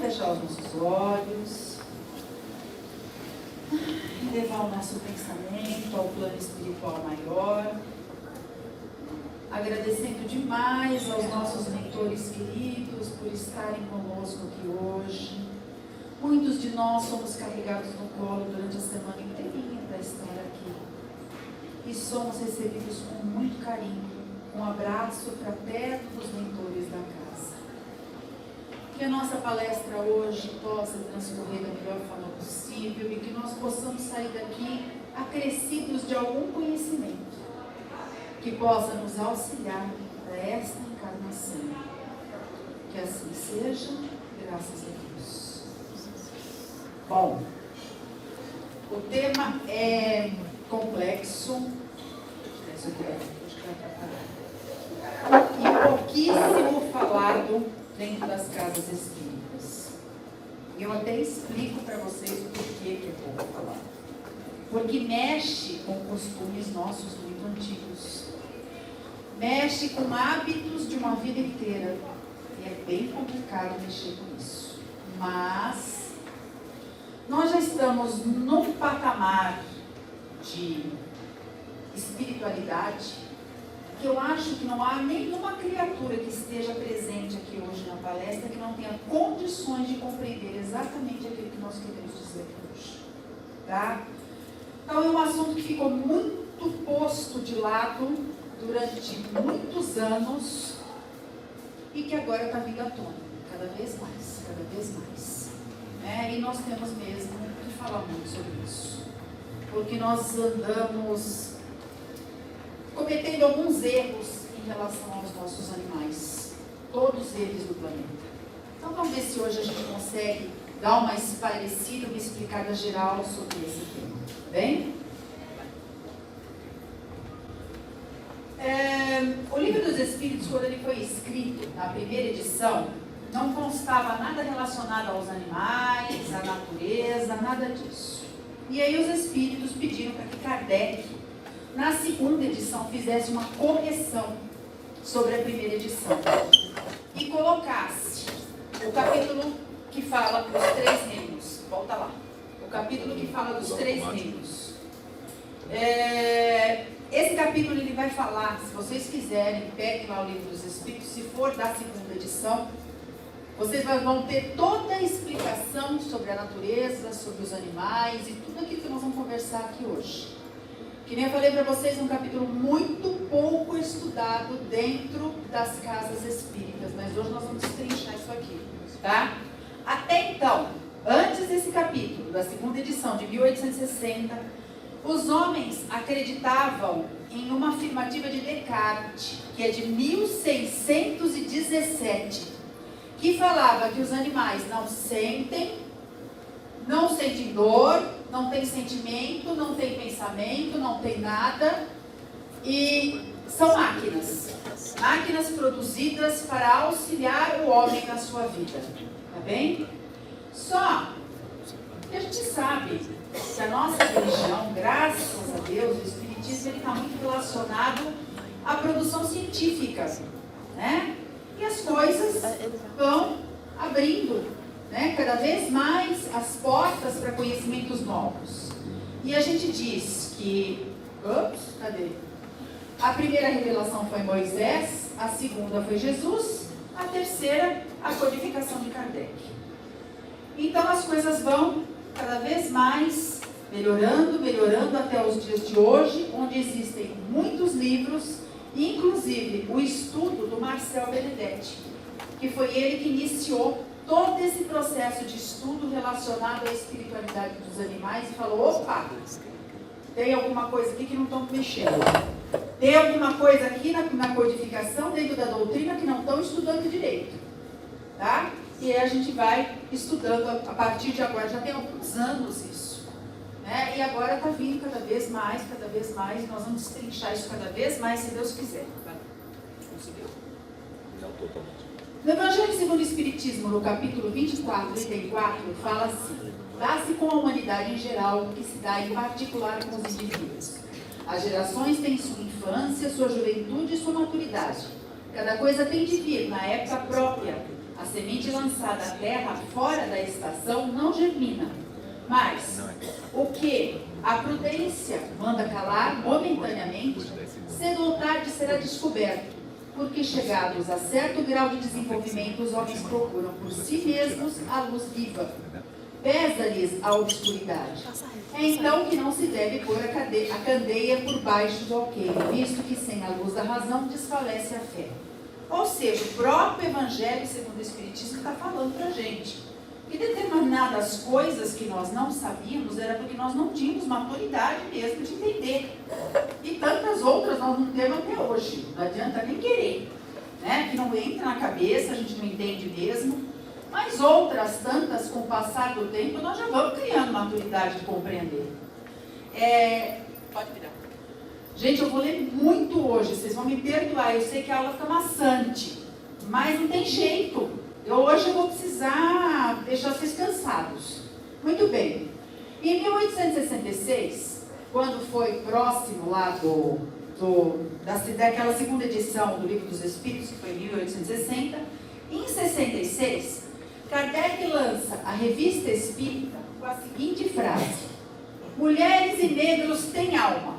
fechar os nossos olhos e levar o nosso pensamento ao plano espiritual maior, agradecendo demais aos nossos mentores queridos por estarem conosco aqui hoje. Muitos de nós somos carregados no colo durante a semana inteirinha para estar aqui. E somos recebidos com muito carinho, um abraço fraterno dos mentores da casa. Que a nossa palestra hoje possa transcorrer da melhor forma possível e que nós possamos sair daqui acrescidos de algum conhecimento que possa nos auxiliar para esta encarnação. Que assim seja, graças a Deus. Bom, o tema é complexo e pouquíssimo falado dentro das casas espíritas. E eu até explico para vocês o porquê que é pouco falado. Porque mexe com costumes nossos muito antigos. Mexe com hábitos de uma vida inteira. E é bem complicado mexer com isso. Mas nós já estamos num patamar de espiritualidade que eu acho que não há nenhuma criatura que esteja presente aqui hoje na palestra que não tenha condições de compreender exatamente aquilo que nós queremos dizer aqui hoje. Tá? Então é um assunto que ficou muito posto de lado durante muitos anos e que agora está vindo à tona, cada vez mais. E nós temos mesmo que falar muito sobre isso, porque nós andamos cometendo alguns erros em relação aos nossos animais, todos eles do planeta. Então vamos ver se hoje a gente consegue dar uma espairecida, uma explicada geral sobre esse tema, bem? O Livro dos Espíritos, quando ele foi escrito na primeira edição, não constava nada relacionado aos animais, à natureza, nada disso. E aí os espíritos pediram para que Kardec, na segunda edição, fizesse uma correção sobre a primeira edição e colocasse o capítulo que fala dos 3 reinos. Volta lá. O capítulo que fala dos 3 reinos. Esse capítulo ele vai falar, se vocês quiserem, peguem lá o Livro dos Espíritos, se for da segunda edição, vocês vão ter toda a explicação sobre a natureza, sobre os animais e tudo aquilo que nós vamos conversar aqui hoje. Que nem eu falei para vocês, é um capítulo muito pouco estudado dentro das casas espíritas, mas hoje nós vamos destrinchar isso aqui, tá? Até então, antes desse capítulo, da segunda edição de 1860, os homens acreditavam em uma afirmativa de Descartes, que é de 1617, que falava que os animais não sentem dor, não têm sentimento, não têm pensamento, não têm nada, e são máquinas produzidas para auxiliar o homem na sua vida, tá bem? Só que a gente sabe que a nossa religião, graças a Deus, o Espiritismo, ele está muito relacionado à produção científica, né? E as coisas vão abrindo, né, cada vez mais as portas para conhecimentos novos. E a gente diz que, a primeira revelação foi Moisés, a segunda foi Jesus, a terceira, a codificação de Kardec. Então as coisas vão cada vez mais melhorando até os dias de hoje, onde existem muitos livros, inclusive o estudo do Marcel Benedetti, que foi ele que iniciou todo esse processo de estudo relacionado à espiritualidade dos animais e falou, opa, tem alguma coisa aqui que não estão mexendo. Tem alguma coisa aqui na codificação, dentro da doutrina, que não estão estudando direito. Tá? E aí a gente vai estudando a partir de agora, já tem alguns anos isso. Né? E agora está vindo cada vez mais, e nós vamos destrinchar isso cada vez mais, se Deus quiser. Conseguiu? Não, totalmente. No Evangelho segundo o Espiritismo, no capítulo 24, item 4, fala assim: dá-se com a humanidade em geral o que se dá em particular com os indivíduos. As gerações têm sua infância, sua juventude e sua maturidade. Cada coisa tem de vir na época própria, A semente lançada à terra fora da estação não germina. Mas o que a prudência manda calar momentaneamente, cedo ou tarde será descoberto, porque chegados a certo grau de desenvolvimento, os homens procuram por si mesmos a luz viva. Pesa-lhes a obscuridade. É então que não se deve pôr a candeia por baixo do alqueire, visto que sem a luz da razão desfalece a fé. Ou seja, o próprio Evangelho, segundo o Espiritismo, está falando para a gente que determinadas coisas que nós não sabíamos era porque nós não tínhamos maturidade mesmo de entender. E tantas outras nós não temos até hoje. Não adianta nem querer, né? Que não entra na cabeça, a gente não entende mesmo. Mas outras tantas, com o passar do tempo, nós já vamos criando maturidade de compreender. Pode virar. Gente, eu vou ler muito hoje, vocês vão me perdoar. Eu sei que a aula fica maçante, mas não tem jeito. Hoje eu vou precisar deixar vocês cansados. Muito bem. Em 1866, quando foi próximo lá daquela segunda edição do Livro dos Espíritos, que foi em 1860, em 66, Kardec lança a Revista Espírita com a seguinte frase: mulheres e negros têm alma.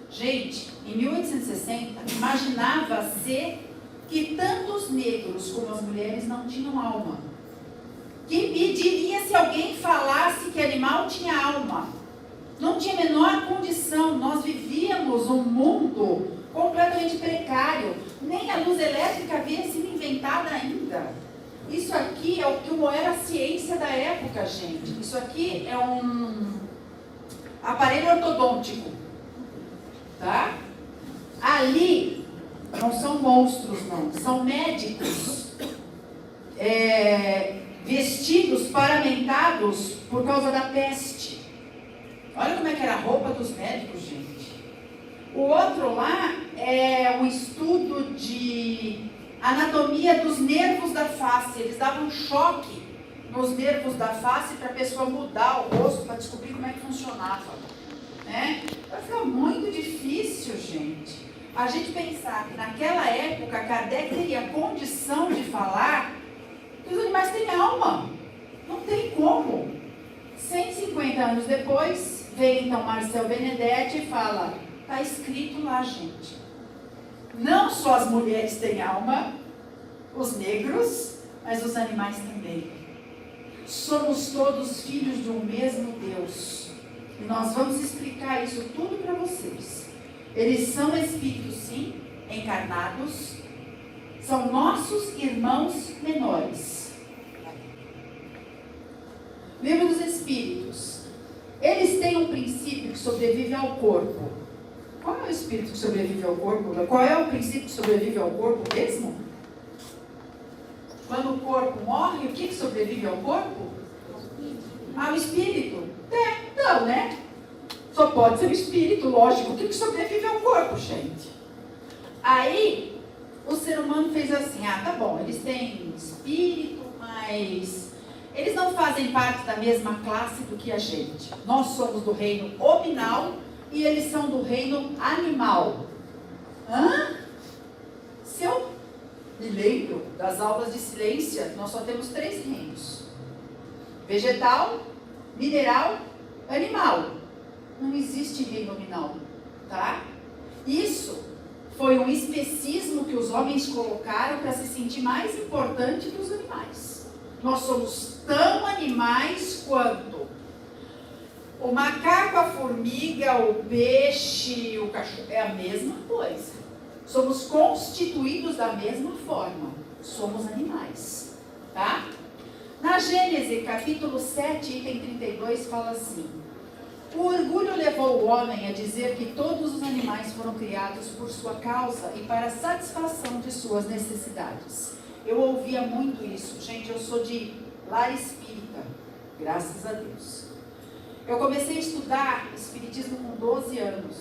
Gente, em 1860, imaginava-se que tanto os negros como as mulheres não tinham alma. Que me diria se alguém falasse que animal tinha alma? Não tinha a menor condição. Nós vivíamos um mundo completamente precário. Nem a luz elétrica havia sido inventada ainda. Isso aqui é o que era a ciência da época, gente. Isso aqui é um aparelho ortodôntico. Tá? Ali não são monstros, não. São médicos vestidos, paramentados por causa da peste. Olha como é que era a roupa dos médicos, gente. O outro lá é um estudo de anatomia dos nervos da face. Eles davam um choque nos nervos da face para a pessoa mudar o rosto, para descobrir como é que funcionava. Né? Vai ficar muito difícil, gente, a gente pensar que naquela época Kardec teria condição de falar que os animais têm alma. Não tem como. 150 anos depois, vem então Marcel Benedetti e fala: está escrito lá, gente. Não só as mulheres têm alma, os negros, mas os animais também. Somos todos filhos de um mesmo Deus. E nós vamos explicar isso tudo para vocês. Eles são espíritos, sim, encarnados. São nossos irmãos menores. Livro dos Espíritos. Eles têm um princípio que sobrevive ao corpo. Qual é o espírito que sobrevive ao corpo? Qual é o princípio que sobrevive ao corpo mesmo? Quando o corpo morre, o que sobrevive ao corpo? Ao espírito. Não, né? Só pode ser o espírito, lógico. O que sobrevive ao corpo, gente? Aí, o ser humano fez assim: tá bom, eles têm espírito, mas eles não fazem parte da mesma classe do que a gente. Nós somos do reino hominal e eles são do reino animal. Se eu me lembro das aulas de ciência, nós só temos 3 reinos: vegetal, mineral, animal. Não existe reino nominal, tá? Isso foi um especismo que os homens colocaram para se sentir mais importante que os animais. Nós somos tão animais quanto o macaco, a formiga, o peixe, o cachorro. É a mesma coisa. Somos constituídos da mesma forma. Somos animais, tá? Na Gênesis, capítulo 7, item 32, fala assim: o orgulho levou o homem a dizer que todos os animais foram criados por sua causa e para a satisfação de suas necessidades. Eu ouvia muito isso. Gente, eu sou de lar espírita, graças a Deus. Eu comecei a estudar espiritismo com 12 anos.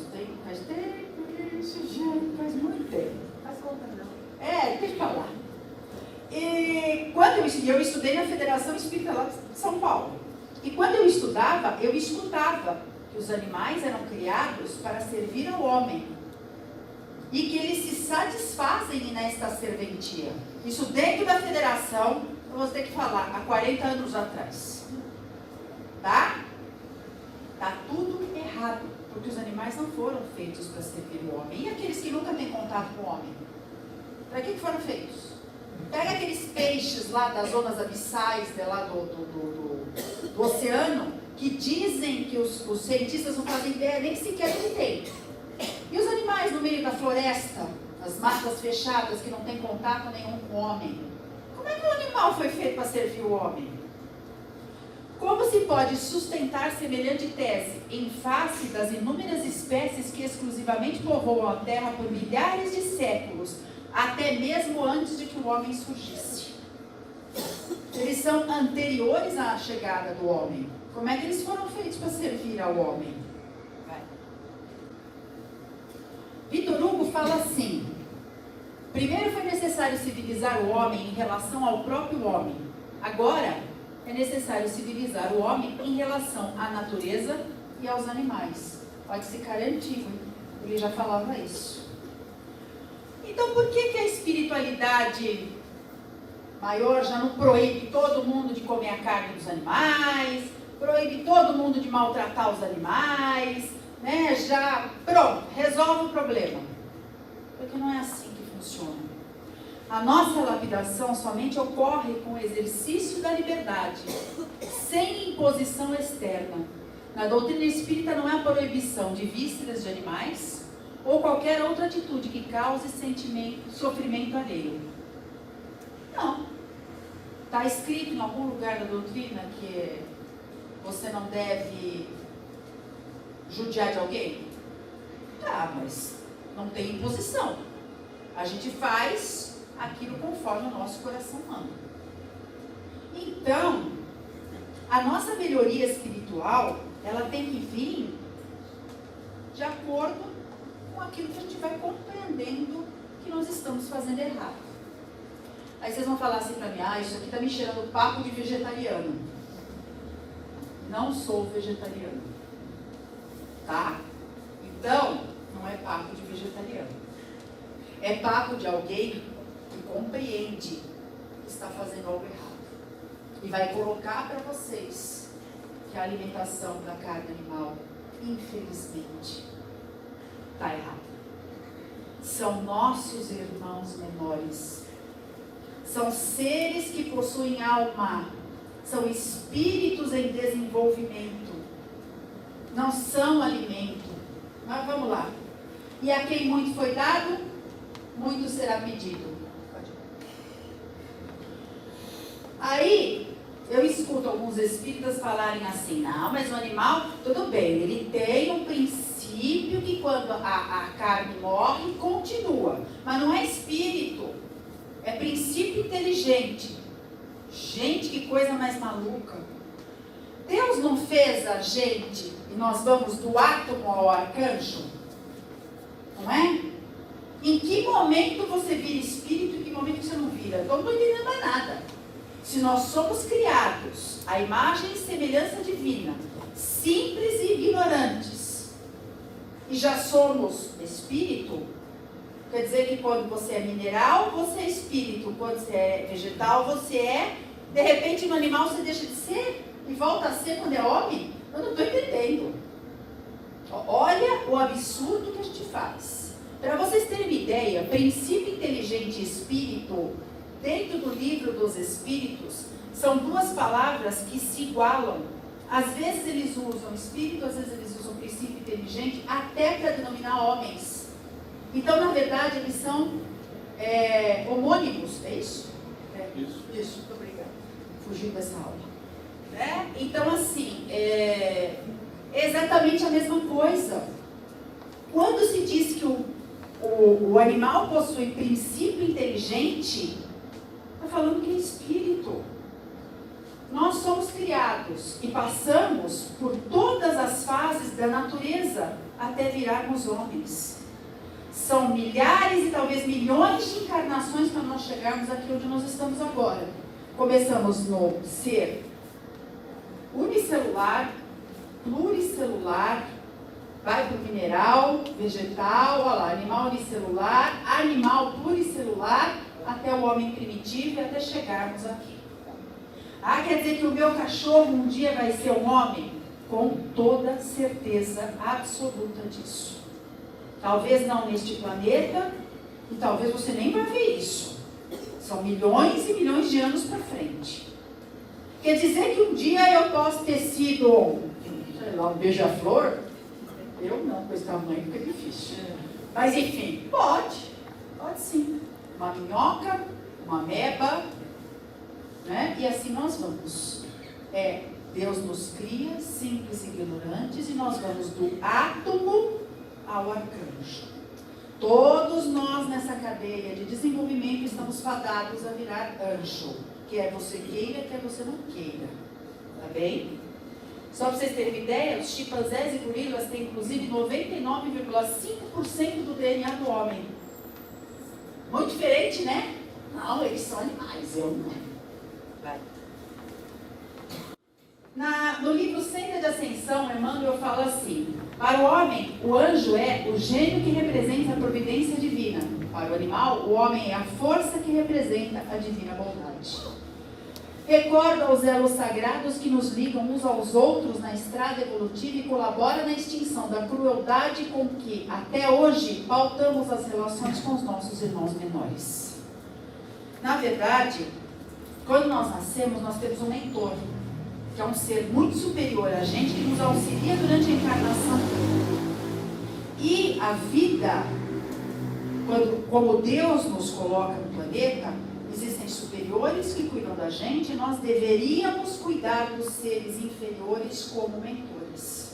Faz muito tempo. Faz conta não. Deixa eu falar. E quando eu estudei na Federação Espírita lá de São Paulo. E quando eu estudava, eu escutava que os animais eram criados para servir ao homem. E que eles se satisfazem nesta serventia. Isso dentro da federação, eu vou ter que falar, há 40 anos atrás. Tá? Tá tudo errado, porque os animais não foram feitos para servir o homem. E aqueles que nunca têm contato com o homem? Para que foram feitos? Pega aqueles peixes lá das zonas abissais lá do oceano, que dizem que os cientistas não fazem ideia nem sequer que tem. E os animais no meio da floresta, as matas fechadas que não tem contato nenhum com o homem? Como é que o animal foi feito para servir o homem? Como se pode sustentar semelhante tese em face das inúmeras espécies que exclusivamente povoam a Terra por milhares de séculos, até mesmo antes de que o homem surgisse? Eles são anteriores à chegada do homem. Como é que eles foram feitos para servir ao homem? Vitor Hugo fala assim: primeiro foi necessário civilizar o homem em relação ao próprio homem. Agora é necessário civilizar o homem em relação à natureza e aos animais. Pode ficar antigo, ele já falava isso. Então, por que a espiritualidade maior já não proíbe todo mundo de comer a carne dos animais, proíbe todo mundo de maltratar os animais, né? Já, pronto, resolve o problema? Porque não é assim que funciona. A nossa lapidação somente ocorre com o exercício da liberdade, sem imposição externa. Na doutrina espírita não é a proibição de vísceras de animais ou qualquer outra atitude que cause sofrimento alheio. Não. Está escrito em algum lugar da doutrina que você não deve judiar de alguém? Tá, mas não tem imposição. A gente faz aquilo conforme o nosso coração manda. Então, a nossa melhoria espiritual, ela tem que vir de acordo com aquilo que a gente vai compreendendo que nós estamos fazendo errado. Aí vocês vão falar assim para mim: ah, isso aqui está me cheirando papo de vegetariano. Não sou vegetariano, tá? Então, não é papo de vegetariano. É papo de alguém que compreende que está fazendo algo errado. E vai colocar para vocês que a alimentação da carne animal, infelizmente, está errada. São nossos irmãos menores. São seres que possuem alma. São espíritos em desenvolvimento. Não são alimento. Mas vamos lá. E a quem muito foi dado, muito será pedido. Aí, eu escuto alguns espíritas falarem assim: não, mas o animal, tudo bem, ele tem um princípio que quando a carne morre, continua. Mas não é espírito, é princípio inteligente. Gente, que coisa mais maluca. Deus não fez a gente e nós vamos do átomo ao arcanjo? Não é? Em que momento você vira espírito e em que momento você não vira? Eu não estou entendendo mais nada. Se nós somos criados à imagem e semelhança divina, simples e ignorantes, e já somos espírito, quer dizer que quando você é mineral, você é espírito. Quando você é vegetal, você é. De repente, no animal, você deixa de ser e volta a ser quando é homem? Eu não estou entendendo. Olha o absurdo que a gente faz. Para vocês terem uma ideia, princípio inteligente e espírito, dentro do livro dos espíritos, são duas palavras que se igualam. Às vezes eles usam espírito, às vezes eles usam princípio inteligente, até para denominar homens. Então, na verdade, eles são homônimos, é isso? Isso, muito obrigada. Fugiu dessa aula. Então, assim, é exatamente a mesma coisa. Quando se diz que o animal possui princípio inteligente, está falando que é espírito. Nós somos criados e passamos por todas as fases da natureza até virarmos homens. São milhares e talvez milhões de encarnações para nós chegarmos aqui onde nós estamos agora. Começamos no ser unicelular, pluricelular, vai para o mineral, vegetal, olha lá, animal unicelular, animal pluricelular, até o homem primitivo e até chegarmos aqui. Ah, quer dizer que o meu cachorro um dia vai ser um homem? Com toda certeza absoluta disso. Talvez não neste planeta, e talvez você nem vai ver isso. São milhões e milhões de anos para frente. Quer dizer que um dia eu posso ter sido, sei lá, um beija-flor? Eu não, com esse tamanho fica difícil. Mas enfim, pode sim. Uma minhoca, uma ameba, né? E assim nós vamos. Deus nos cria simples e ignorantes e nós vamos do átomo ao arcanjo. Todos nós nessa cadeia de desenvolvimento estamos fadados a virar anjo. Quer você queira, quer você não queira. Tá bem? Só para vocês terem uma ideia, os chimpanzés e gorilas têm inclusive 99,5% do DNA do homem. Muito diferente, né? Não, eles são animais, eu não. Vai. No livro Senda de Ascensão, Emmanuel fala assim: para o homem, o anjo é o gênio que representa a providência divina. Para o animal, o homem é a força que representa a divina bondade. Recorda os elos sagrados que nos ligam uns aos outros na estrada evolutiva e colabora na extinção da crueldade com que, até hoje, pautamos as relações com os nossos irmãos menores. Na verdade, quando nós nascemos, nós temos um mentor, que é um ser muito superior a gente, que nos auxilia durante a encarnação. E a vida, como Deus nos coloca no planeta, existem superiores que cuidam da gente, e nós deveríamos cuidar dos seres inferiores como mentores.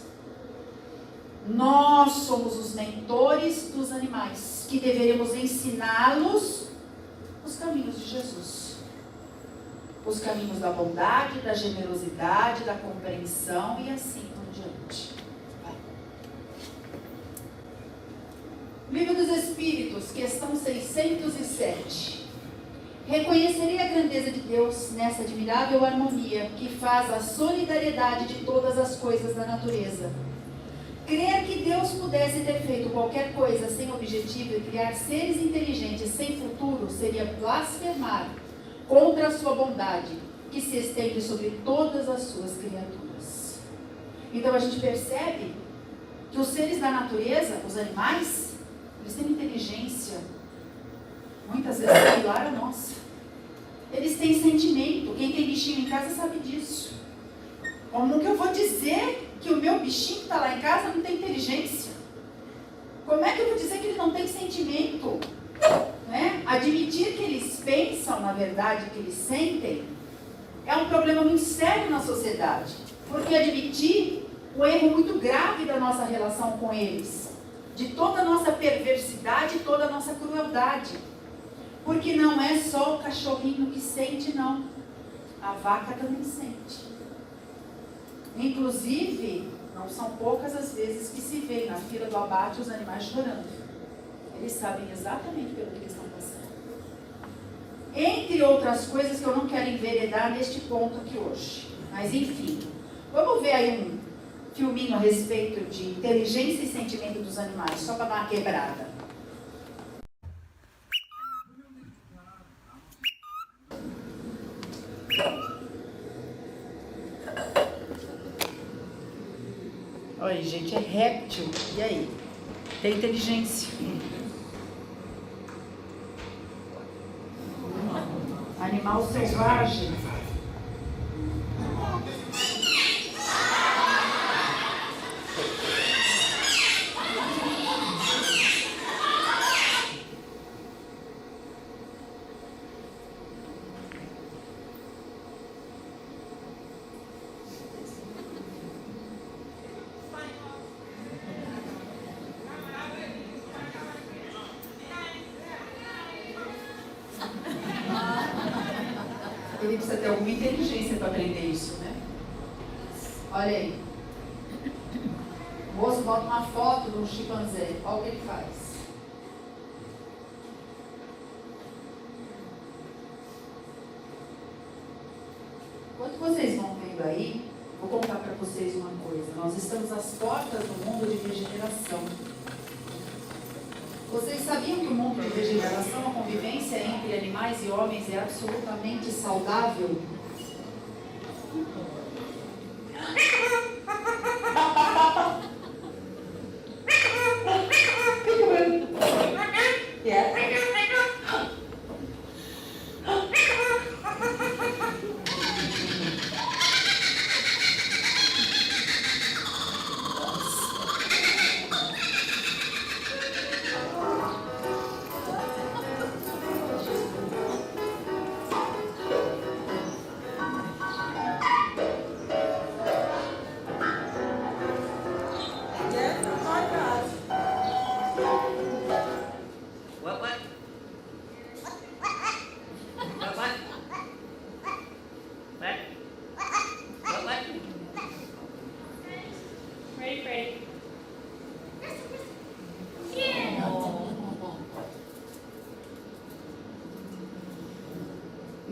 Nós somos os mentores dos animais, que deveríamos ensiná-los os caminhos de Jesus. Os caminhos da bondade, da generosidade, da compreensão e assim por diante. Livro dos Espíritos, questão 607. Reconhecerei a grandeza de Deus nessa admirável harmonia que faz a solidariedade de todas as coisas da natureza. Crer que Deus pudesse ter feito qualquer coisa sem objetivo e criar seres inteligentes sem futuro seria blasfemar contra a sua bondade, que se estende sobre todas as suas criaturas. Então a gente percebe que os seres da natureza, os animais, eles têm inteligência, muitas vezes similar à nossa. Eles têm sentimento. Quem tem bichinho em casa sabe disso. Como que eu vou dizer que o meu bichinho que está lá em casa não tem inteligência? Como é que eu vou dizer que ele não tem sentimento? Né? Admitir que eles pensam, na verdade, que eles sentem, é um problema muito sério na sociedade. Porque admitir o erro muito grave da nossa relação com eles, de toda a nossa perversidade, toda a nossa crueldade. Porque não é só o cachorrinho que sente, não. A vaca também sente. Inclusive, não são poucas as vezes que se vê na fila do abate os animais chorando. Eles sabem exatamente pelo que eles estão passando. Entre outras coisas que eu não quero enveredar neste ponto aqui hoje. Mas enfim, vamos ver aí um filminho a respeito de inteligência e sentimento dos animais, só para dar uma quebrada. Olha, gente, é réptil. E aí? Tem inteligência. Animal selvagem. Ele precisa ter alguma inteligência para aprender isso, né? Olha aí. O moço bota uma foto de um chimpanzé. Olha o que ele faz. Enquanto vocês vão vendo aí, vou contar para vocês uma coisa. Nós estamos às portas do mundo de regeneração. Vocês sabiam que o mundo de regeneração, a convivência entre animais e homens é absolutamente saudável?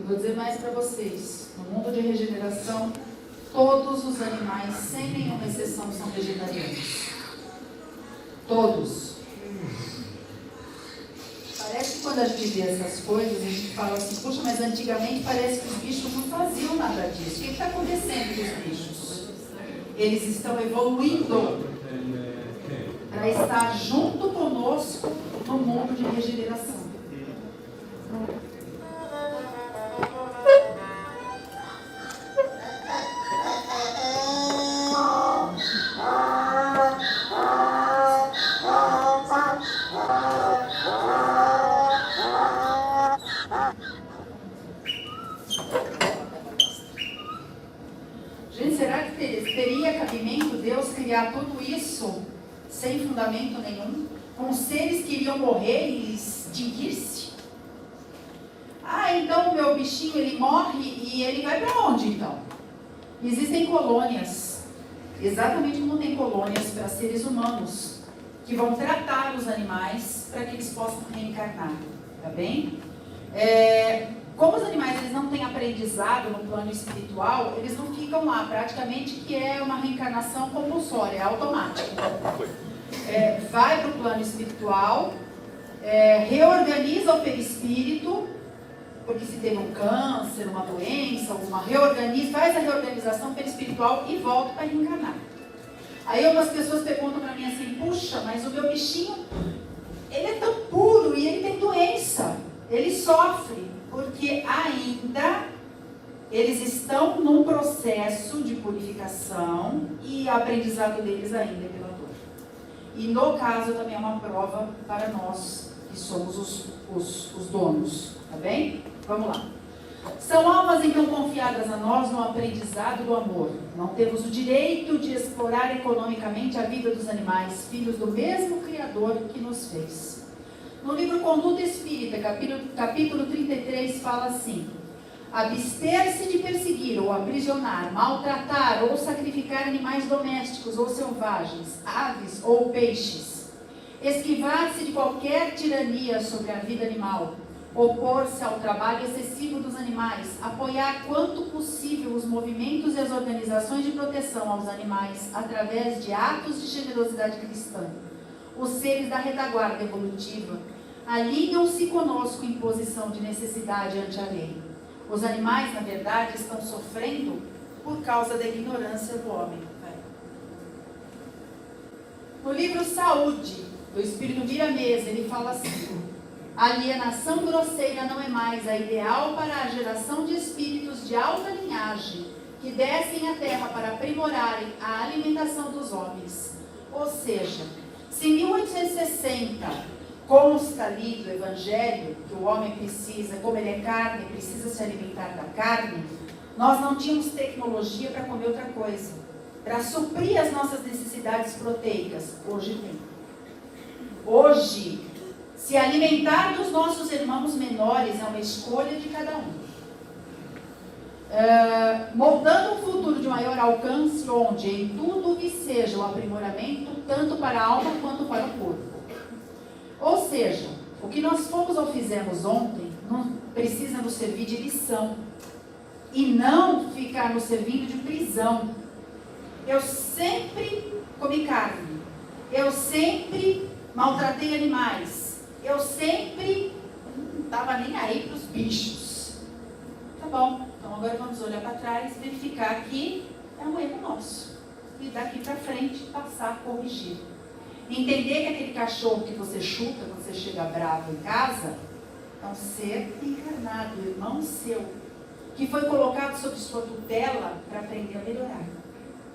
Vou dizer mais para vocês, no mundo de regeneração, todos os animais, sem nenhuma exceção, são vegetarianos. Todos. Parece que quando a gente vê essas coisas, a gente fala assim, puxa, mas antigamente parece que os bichos não faziam nada disso. O que está acontecendo com os bichos? Eles estão evoluindo para estar junto conosco no mundo de regeneração. Gente, será que teria cabimento Deus criar tudo isso sem fundamento nenhum? Com seres que iriam morrer e extinguir-se? Ah, então o meu bichinho ele morre e ele vai para onde então? Existem colônias, exatamente como tem colônias para seres humanos, que vão tratar os animais para que eles possam reencarnar, tá bem? Como os animais eles não têm aprendizado no plano espiritual, eles não ficam lá, praticamente que é uma reencarnação compulsória, é automática. Vai para o plano espiritual, reorganiza o perispírito, porque se teve um câncer, uma doença, faz a reorganização perispiritual e volta para reencarnar. Aí algumas pessoas perguntam para mim assim, puxa, mas o meu bichinho, ele é tão puro e ele tem doença, ele sofre. Porque ainda eles estão num processo de purificação e o aprendizado deles ainda é pela dor. E no caso também é uma prova para nós, que somos os donos, tá bem? Vamos lá. São almas então confiadas a nós no aprendizado do amor. Não temos o direito de explorar economicamente a vida dos animais, filhos do mesmo Criador que nos fez. No livro Conduta Espírita, capítulo 33, fala assim: abster-se de perseguir ou aprisionar, maltratar ou sacrificar animais domésticos ou selvagens, aves ou peixes, esquivar-se de qualquer tirania sobre a vida animal, opor-se ao trabalho excessivo dos animais, apoiar quanto possível os movimentos e as organizações de proteção aos animais através de atos de generosidade cristã. Os seres da retaguarda evolutiva alinham-se conosco em posição de necessidade ante a lei. Os animais, na verdade, estão sofrendo por causa da ignorância do homem. No livro Saúde, do Espírito Miramês, ele fala assim: a alienação grosseira não é mais a ideal para a geração de espíritos de alta linhagem que descem à terra para aprimorarem a alimentação dos homens. Ou seja, se em 1860 consta ali do Evangelho que o homem precisa, como ele é carne, precisa se alimentar da carne, nós não tínhamos tecnologia para comer outra coisa, para suprir as nossas necessidades proteicas. Hoje tem. Hoje, se alimentar dos nossos irmãos menores é uma escolha de cada um. Moldando um futuro de maior alcance, onde em tudo seja o aprimoramento, tanto para a alma quanto para o corpo. Ou seja, o que nós fomos ou fizemos ontem não precisa nos servir de lição e não ficar nos servindo de prisão. Eu sempre comi carne, eu sempre maltratei animais, eu sempre não estava nem aí para os bichos. Tá bom, então agora vamos olhar para trás, verificar que é um erro nosso. E daqui para frente, passar a corrigir. Entender que aquele cachorro que você chuta quando você chega bravo em casa, é um ser encarnado, irmão seu, que foi colocado sob sua tutela para aprender a melhorar.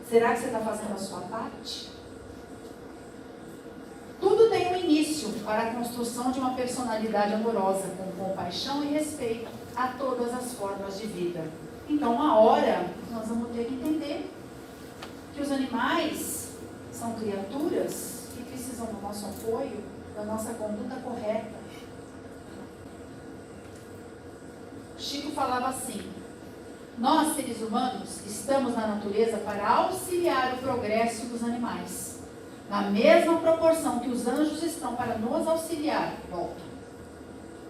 Será que você está fazendo a sua parte? Tudo tem um início para a construção de uma personalidade amorosa, com compaixão e respeito a todas as formas de vida. Então, uma hora, nós vamos ter que entender que os animais são criaturas que precisam do nosso apoio, da nossa conduta correta. Chico falava assim: nós, seres humanos, estamos na natureza para auxiliar o progresso dos animais, na mesma proporção que os anjos estão para nos auxiliar. Volta.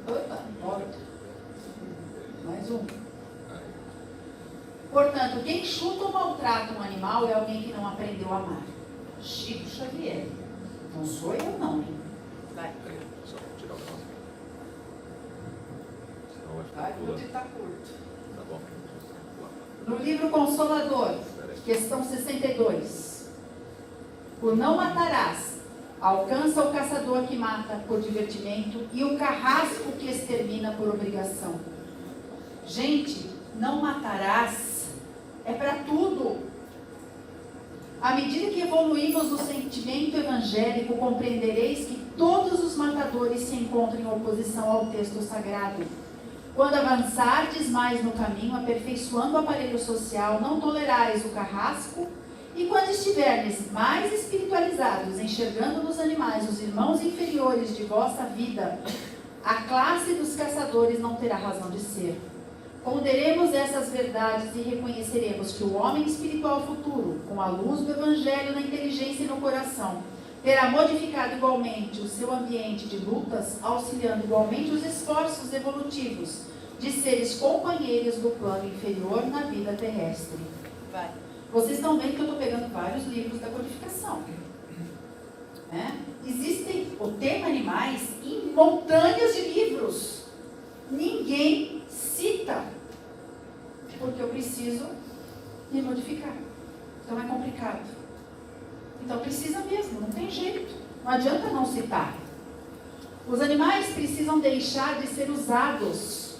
Opa, volta. Mais um. Portanto, quem chuta ou maltrata um animal é alguém que não aprendeu a amar. Chico Xavier. Não sou eu, não. Vai. Só tirar o nome. Senão vai ficar Vai, pulando. porque está curto. Tá bom. No livro Consolador, questão 62. O não matarás alcança o caçador que mata por divertimento e o carrasco que extermina por obrigação. Gente, não matarás é para tudo. À medida que evoluímos no sentimento evangélico, compreendereis que todos os matadores se encontram em oposição ao texto sagrado. Quando avançardes mais no caminho, aperfeiçoando o aparelho social, não tolerais o carrasco, e quando estiverdes mais espiritualizados, enxergando nos animais os irmãos inferiores de vossa vida, a classe dos caçadores não terá razão de ser. Ponderemos essas verdades e reconheceremos que o homem espiritual futuro, com a luz do Evangelho na inteligência e no coração, terá modificado igualmente o seu ambiente de lutas, auxiliando igualmente os esforços evolutivos de seres companheiros do plano inferior na vida terrestre. Vai. Vocês estão vendo que eu estou pegando vários livros da codificação. Existem o tema animais em montanhas de livros. Ninguém cita, porque eu preciso me modificar. Então é complicado. Então precisa mesmo, não tem jeito. Não adianta não citar. Os animais precisam deixar de ser usados,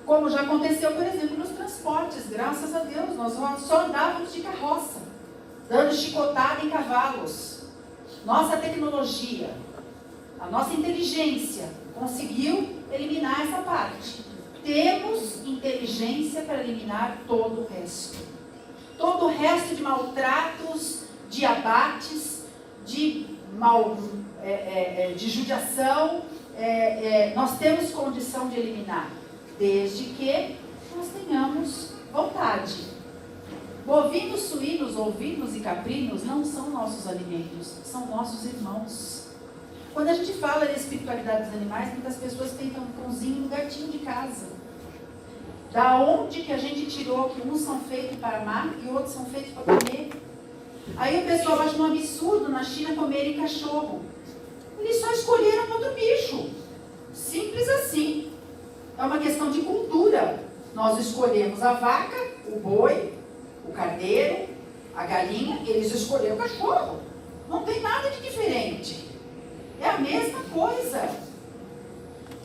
como já aconteceu, por exemplo, nos transportes. Graças a Deus, nós só andávamos de carroça, dando chicotada em cavalos. Nossa tecnologia, a nossa inteligência conseguiu eliminar essa parte. Temos inteligência para eliminar todo o resto. Todo o resto de maltratos, de abates, de judiação, nós temos condição de eliminar, desde que nós tenhamos vontade. Bovinos, suínos, ovinos e caprinos não são nossos alimentos, são nossos irmãos. Quando a gente fala da espiritualidade dos animais, muitas pessoas pensam no cãozinho, no gatinho de casa. Da onde que a gente tirou que uns são feitos para amar e outros são feitos para comer? Aí o pessoal acha um absurdo na China comerem cachorro. Eles só escolheram outro bicho. Simples assim. É uma questão de cultura. Nós escolhemos a vaca, o boi, o carneiro, a galinha, eles escolheram o cachorro. Não tem nada de diferente. É a mesma coisa.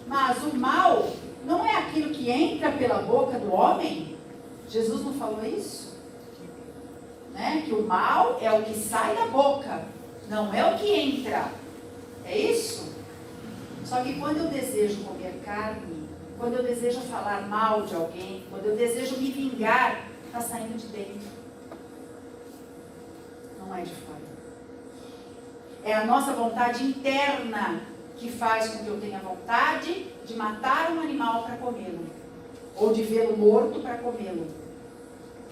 Mas o mal não é aquilo que entra pela boca do homem. Jesus não falou isso? Que o mal é o que sai da boca, não é o que entra. É isso? Só que quando eu desejo comer carne, quando eu desejo falar mal de alguém, quando eu desejo me vingar, está saindo de dentro. Não é de fora. É a nossa vontade interna que faz com que eu tenha vontade de matar um animal para comê-lo, ou de vê-lo morto para comê-lo.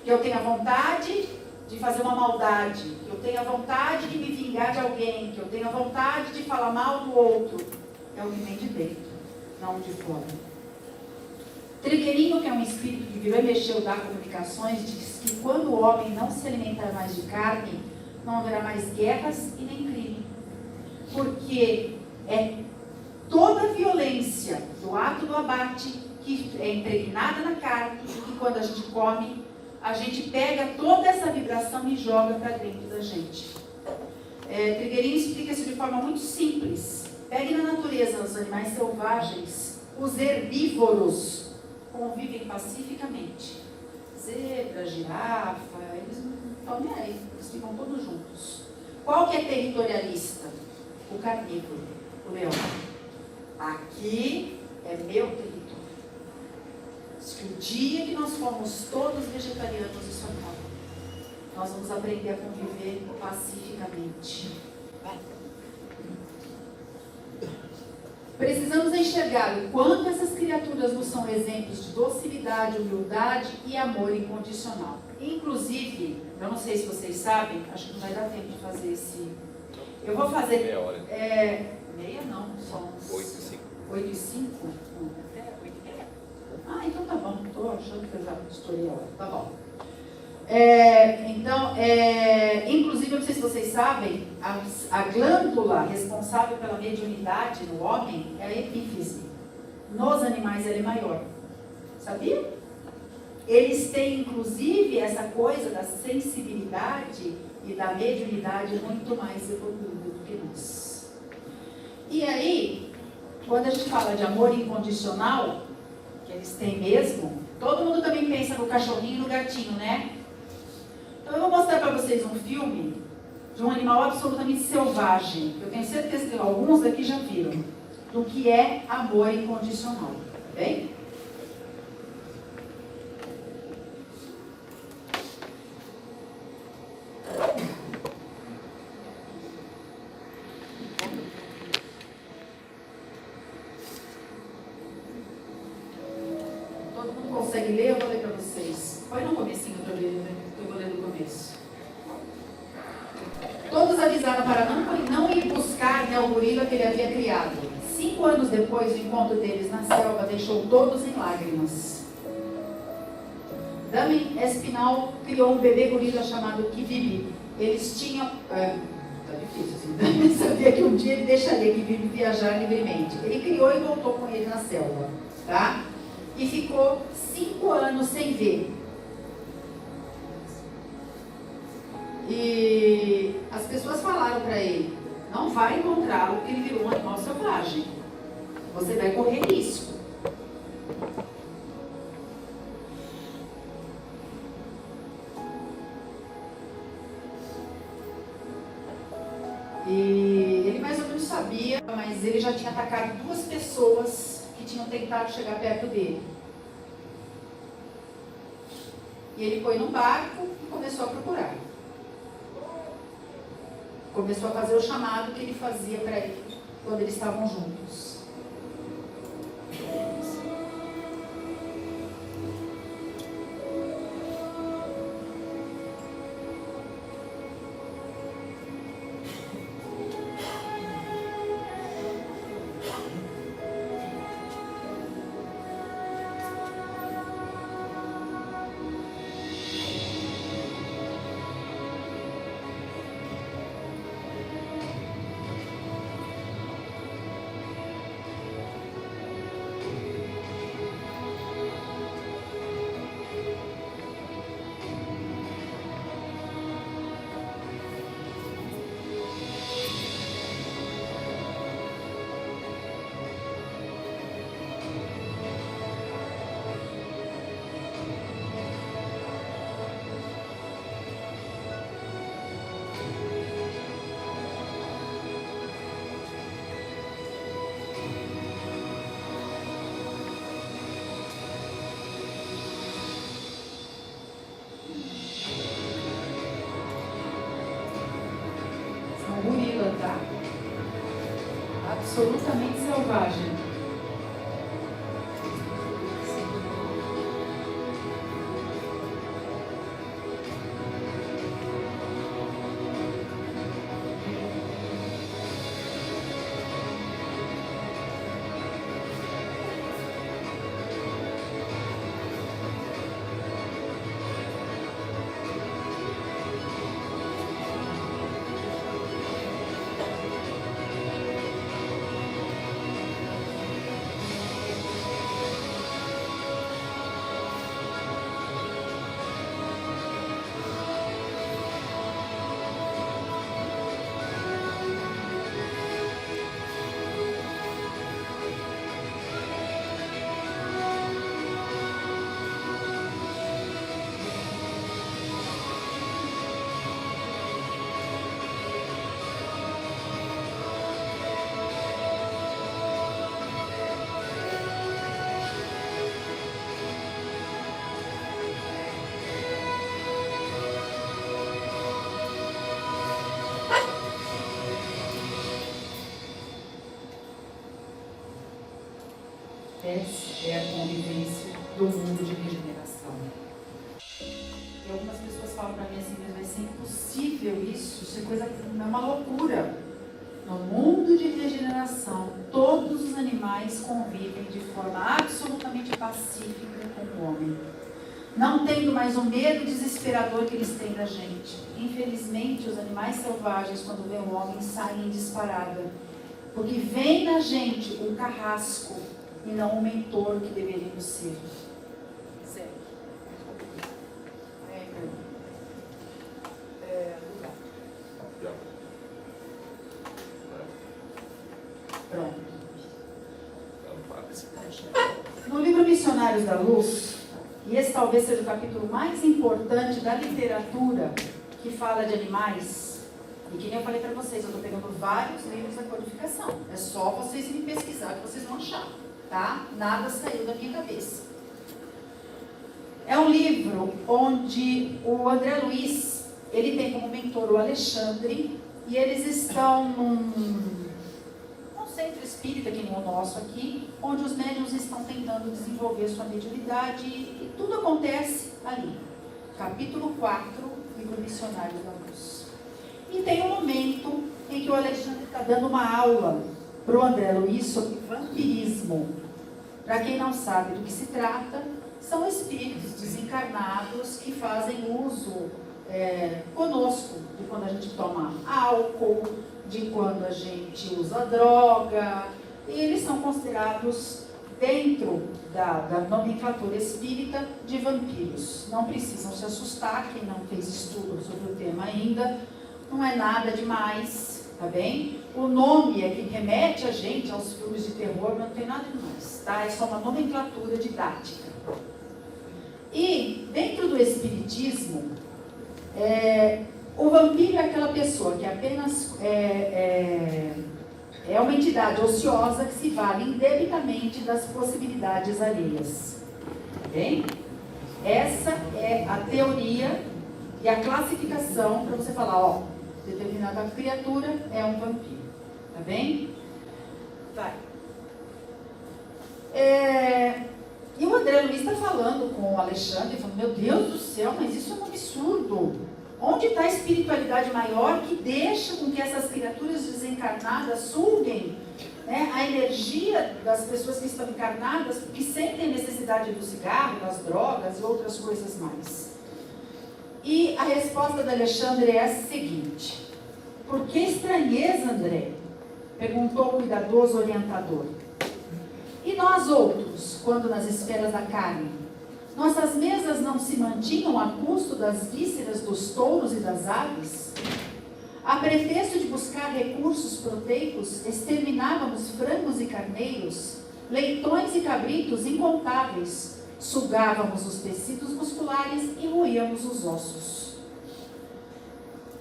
Que eu tenha vontade de fazer uma maldade, que eu tenha vontade de me vingar de alguém, que eu tenha vontade de falar mal do outro. É o que vem de dentro, não de fora. Trigueirinho, que é um espírito que virou e mexeu da comunicações, diz que quando o homem não se alimentar mais de carne, não haverá mais guerras e nem crime. Porque é toda violência do ato do abate que é impregnada na carne e que quando a gente come, a gente pega toda essa vibração e joga para dentro da gente. Trigueirinho explica isso de forma muito simples. Pegue na natureza os animais selvagens, os herbívoros convivem pacificamente. Zebra, girafa, eles não estão nem aí, eles ficam todos juntos. Qual que é territorialista? O carnívoro, o leão. Aqui é meu território. O dia que nós formos todos vegetarianos, isso acaba. Nós vamos aprender a conviver pacificamente. Precisamos enxergar o quanto essas criaturas nos são exemplos de docilidade, humildade e amor incondicional. Inclusive, eu não sei se vocês sabem, acho que não vai dar tempo de fazer esse... Eu vou fazer... Meia hora. Meia não, são... 8h05. 8h05? Até 8h30. Ah, então tá bom, estou achando que eu já estourei a hora, tá bom. Inclusive, eu não sei se vocês sabem, a glândula responsável pela mediunidade no homem é a epífise. Nos animais ela é maior. Sabia? Eles têm, inclusive, essa coisa da sensibilidade e da mediunidade muito mais evoluída do que nós. E aí, quando a gente fala de amor incondicional, que eles têm mesmo, todo mundo também pensa no cachorrinho e no gatinho, né? Então eu vou mostrar para vocês um filme de um animal absolutamente selvagem. Eu tenho certeza que alguns daqui já viram. Do que é amor incondicional. Tá bem? Todo mundo consegue ler? Eu vou ler para vocês. Põe no comecinho para ver, né? Eu vou ler no começo. Todos avisaram para não ir buscar, né, o gorila que ele havia criado. 5 anos depois, o encontro deles na selva deixou todos em lágrimas. Dami Espinal criou um bebê gorila chamado Kibibi. Eles tinham... tá difícil assim. Dami sabia que um dia ele deixaria Kibibi viajar livremente. Ele criou e voltou com ele na selva. Tá? E ficou 5 anos sem ver. E as pessoas falaram para ele, não vai encontrá-lo porque ele virou um animal selvagem. Você vai correr risco. E ele mais ou menos sabia, mas ele já tinha atacado 2 pessoas que tinham tentado chegar perto dele. E ele foi num barco e começou a procurar. Começou a fazer o chamado que ele fazia para ele quando eles estavam juntos. Gorila, tá? Absolutamente selvagem. acontece é a convivência do mundo de regeneração. E algumas pessoas falam para mim assim, mas vai ser impossível isso é coisa, é uma loucura. No mundo de regeneração, todos os animais convivem de forma absolutamente pacífica com o homem. Não tendo mais o medo desesperador que eles têm da gente. Infelizmente, os animais selvagens, quando vêem o homem, saem em disparada. Porque vem na gente o carrasco e não o mentor que deveríamos ser. Sério. Pronto. No livro Missionários da Luz, e esse talvez seja o capítulo mais importante da literatura que fala de animais, e que nem eu falei para vocês, eu estou pegando vários livros da codificação. É só vocês me pesquisar que vocês vão achar, tá? Nada saiu da minha cabeça. É um livro onde o André Luiz, ele tem como mentor o Alexandre, e eles estão num centro espírita, que nem o nosso aqui, onde os médiuns estão tentando desenvolver sua mediunidade e tudo acontece ali. Capítulo 4, livro Missionários da Luz. E tem um momento em que o Alexandre está dando uma aula para o André Luiz sobre vampirismo. Para quem não sabe do que se trata, são espíritos desencarnados que fazem uso conosco de quando a gente toma álcool, de quando a gente usa droga, e eles são considerados, dentro da nomenclatura espírita, de vampiros. Não precisam se assustar, quem não fez estudo sobre o tema ainda, não é nada demais, tá bem? O nome é que remete a gente aos filmes de terror, não tem nada demais, tá? É só uma nomenclatura didática. E, dentro do espiritismo, o vampiro é aquela pessoa que apenas é uma entidade ociosa que se vale indebitamente das possibilidades alheias. Bem? Essa é a teoria e a classificação para você falar, ó, determinada criatura é um vampiro. Tá bem? Vai. E o André Luiz está falando com o Alexandre, falando, meu Deus do céu, mas isso é um absurdo. Onde está a espiritualidade maior que deixa com que essas criaturas desencarnadas suguem, né, a energia das pessoas que estão encarnadas, que sentem necessidade do cigarro, das drogas e outras coisas mais? E a resposta do Alexandre é a seguinte: por que estranheza, André? Perguntou o cuidadoso orientador. E nós outros, quando nas esferas da carne, nossas mesas não se mantinham a custo das vísceras dos touros e das aves? A pretexto de buscar recursos proteicos, exterminávamos frangos e carneiros, leitões e cabritos incontáveis, sugávamos os tecidos musculares e roíamos os ossos.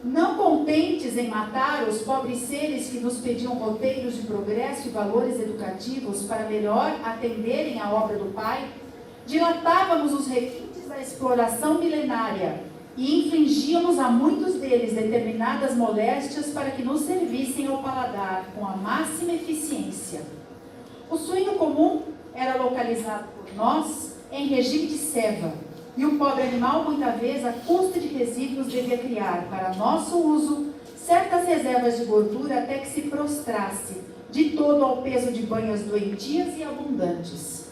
Não contentes em matar os pobres seres que nos pediam roteiros de progresso e valores educativos para melhor atenderem à obra do Pai, dilatávamos os requintes da exploração milenária e infligíamos a muitos deles determinadas moléstias para que nos servissem ao paladar com a máxima eficiência. O suíno comum era localizado por nós em regime de ceva, e o pobre animal, muita vez, a custa de resíduos, devia criar, para nosso uso, certas reservas de gordura até que se prostrasse de todo ao peso de banhas doentias e abundantes.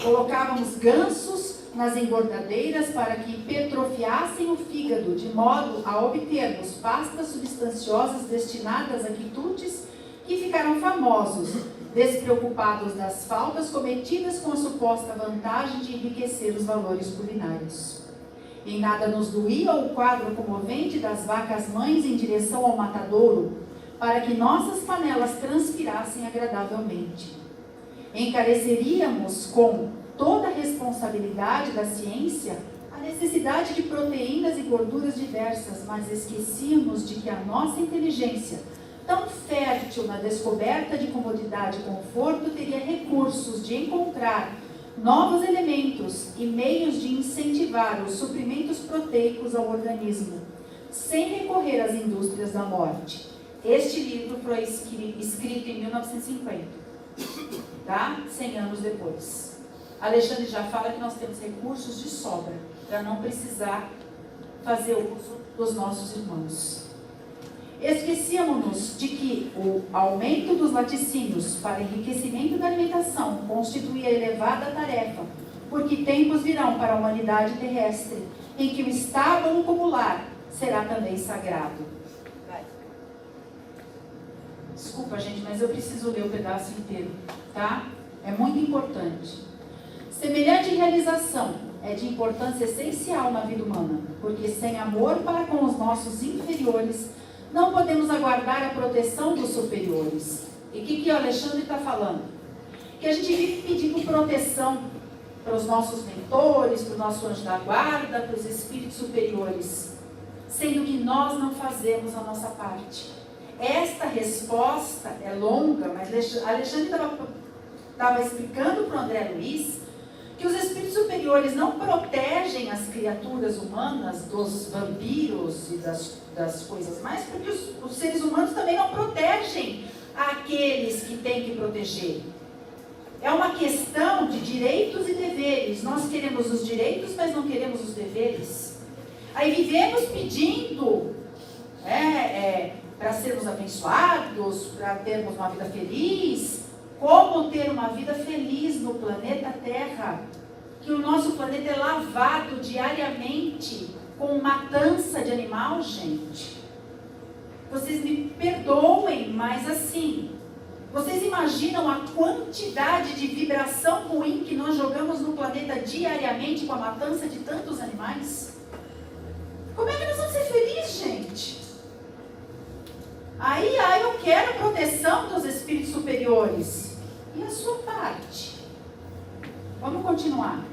Colocávamos gansos nas engordadeiras para que hipertrofiassem o fígado, de modo a obtermos pastas substanciosas destinadas a quitutes que ficaram famosos, despreocupados das faltas cometidas com a suposta vantagem de enriquecer os valores culinários. Em nada nos doía o quadro comovente das vacas mães em direção ao matadouro, para que nossas panelas transpirassem agradavelmente. Encareceríamos com toda a responsabilidade da ciência a necessidade de proteínas e gorduras diversas, mas esquecíamos de que a nossa inteligência, tão fértil na descoberta de comodidade e conforto, teria recursos de encontrar novos elementos e meios de incentivar os suprimentos proteicos ao organismo, sem recorrer às indústrias da morte. Este livro foi escrito em 1950. tá? 100 anos depois. Alexandre já fala que nós temos recursos de sobra para não precisar fazer uso dos nossos irmãos. Esquecíamos-nos de que o aumento dos laticínios para enriquecimento da alimentação constituía elevada tarefa, porque tempos virão para a humanidade terrestre, em que o estábulo popular será também sagrado. Desculpa, gente, mas eu preciso ler o pedaço inteiro, tá? É muito importante. Semelhante realização é de importância essencial na vida humana, porque sem amor para com os nossos inferiores, não podemos aguardar a proteção dos superiores. E o que o Alexandre está falando? Que a gente vive pedindo proteção para os nossos mentores, para o nosso anjo da guarda, para os espíritos superiores, sendo que nós não fazemos a nossa parte. Esta resposta é longa, mas Alexandre estava explicando para o André Luiz que os espíritos superiores não protegem as criaturas humanas dos vampiros e das coisas mais, porque os seres humanos também não protegem aqueles que têm que proteger. É uma questão de direitos e deveres. Nós queremos os direitos, mas não queremos os deveres. Aí vivemos pedindo para sermos abençoados, para termos uma vida feliz. Como ter uma vida feliz no planeta Terra? Que o nosso planeta é lavado diariamente com matança de animal, gente. Vocês me perdoem, mas assim, vocês imaginam a quantidade de vibração ruim que nós jogamos no planeta diariamente com a matança de tantos animais? Como é que nós vamos ser felizes, gente? Aí eu quero a proteção dos espíritos superiores. E a sua parte? Vamos continuar.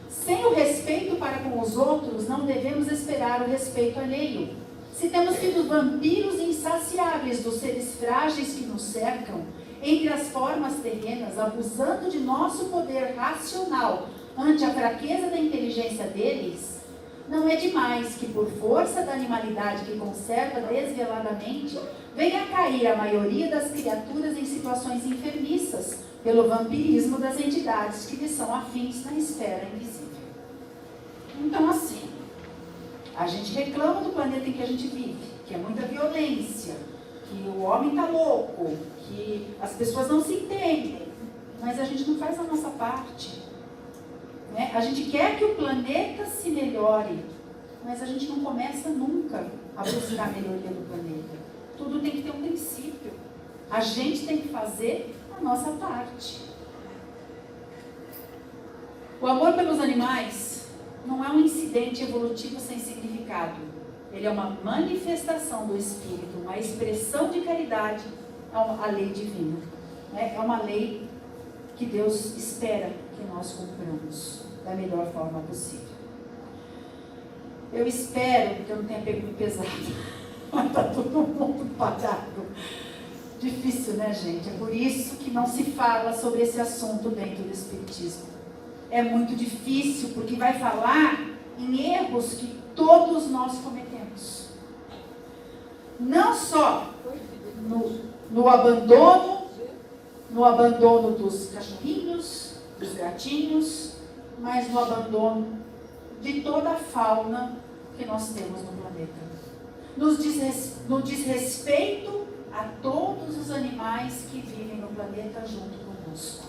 Sem o respeito para com os outros, não devemos esperar o respeito alheio. Se temos sido vampiros insaciáveis dos seres frágeis que nos cercam, entre as formas terrenas, abusando de nosso poder racional ante a fraqueza da inteligência deles, não é demais que, por força da animalidade que conserva desveladamente, venha a cair a maioria das criaturas em situações enfermiças, pelo vampirismo das entidades que lhes são afins na esfera invisível. Então, assim, a gente reclama do planeta em que a gente vive, que é muita violência, que o homem está louco, que as pessoas não se entendem, mas a gente não faz a nossa parte. Né? A gente quer que o planeta se melhore, mas a gente não começa nunca a buscar a melhoria do planeta. Tudo tem que ter um princípio. A gente tem que fazer a nossa parte. O amor pelos animais não é um incidente evolutivo sem significado. Ele é uma manifestação do Espírito, uma expressão de caridade à lei divina. É uma lei que Deus espera que nós cumpramos da melhor forma possível. Eu espero que eu não tenha pego muito pesado. Está todo mundo parado. Difícil, né, gente? É por isso que não se fala sobre esse assunto dentro do Espiritismo. É muito difícil, porque vai falar em erros que todos nós cometemos. Não só no abandono dos cachorrinhos, dos gatinhos, mas no abandono de toda a fauna que nós temos no planeta. No desrespeito a todos os animais que vivem no planeta junto conosco.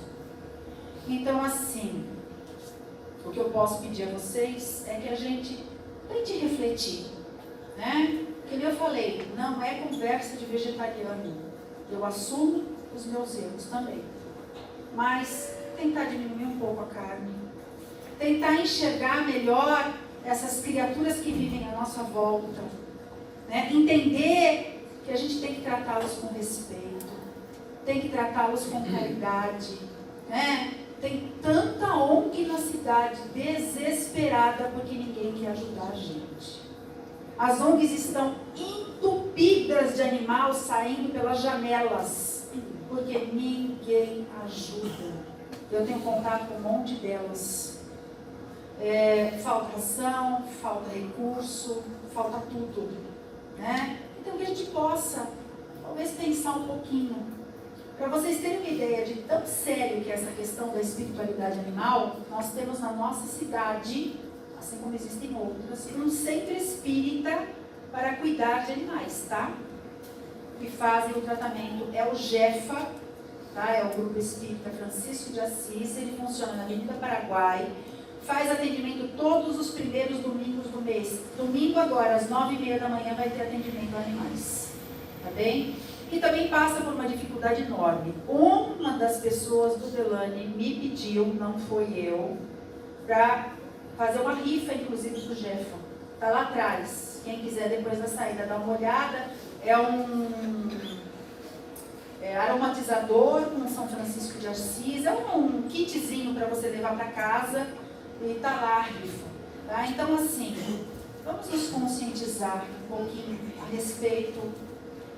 Então, assim, o que eu posso pedir a vocês é que a gente tente refletir, né? Como eu falei, não é conversa de vegetariano. Eu assumo os meus erros também. Mas tentar diminuir um pouco a carne. Tentar enxergar melhor essas criaturas que vivem à nossa volta. Né? Entender que a gente tem que tratá-los com respeito. Tem que tratá-los com caridade. Né? Tem tanta ONG na cidade desesperada porque ninguém quer ajudar a gente. As ONGs estão entupidas de animais saindo pelas janelas porque ninguém ajuda. Eu tenho contato com um monte delas. Falta ração, falta recurso, falta tudo. Né? Então que a gente possa talvez pensar um pouquinho. Para vocês terem uma ideia de tão sério que é essa questão da espiritualidade animal, nós temos na nossa cidade, assim como existem outras, um centro espírita para cuidar de animais, tá? Que fazem o tratamento, é o GEFA, tá? É o Grupo Espírita Francisco de Assis, ele funciona na Avenida Paraguai, faz atendimento todos os primeiros domingos do mês. Domingo agora, às 9h30 da manhã, vai ter atendimento a animais, tá bem? E também passa por uma dificuldade enorme. Uma das pessoas do Delane me pediu, não foi eu, para fazer uma rifa, inclusive, do GEFA. Está lá atrás. Quem quiser depois da saída dar uma olhada. É um aromatizador com São Francisco de Assis. É um kitzinho para você levar para casa. E está lá a rifa. Tá? Então, assim, vamos nos conscientizar um pouquinho a respeito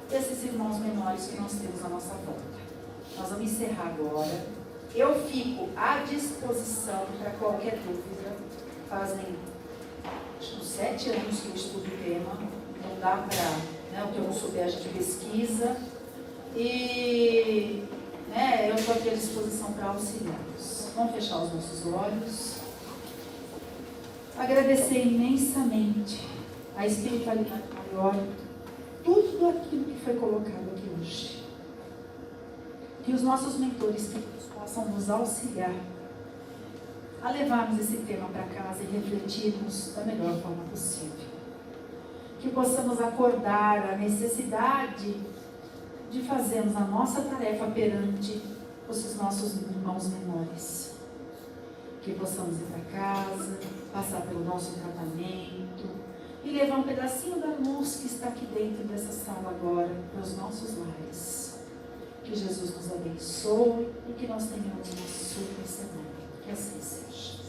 desses irmãos menores que nós temos à nossa volta. Nós vamos encerrar agora. Eu fico à disposição para qualquer dúvida. Fazem acho que uns 7 anos que eu estudo o tema. Não dá para, o que eu não souber a gente pesquisa. E eu estou aqui à disposição para auxiliá-los. Vamos fechar os nossos olhos. Agradecer imensamente a espiritualidade maior, tudo aquilo que foi colocado aqui hoje. Que os nossos mentores possam nos auxiliar a levarmos esse tema para casa e refletirmos da melhor forma possível. Que possamos acordar a necessidade de fazermos a nossa tarefa perante os nossos irmãos menores. Que possamos ir para casa, passar pelo nosso tratamento e levar um pedacinho da luz que está aqui dentro dessa sala agora para os nossos lares. Que Jesus nos abençoe e que nós tenhamos uma super semana. Que assim seja.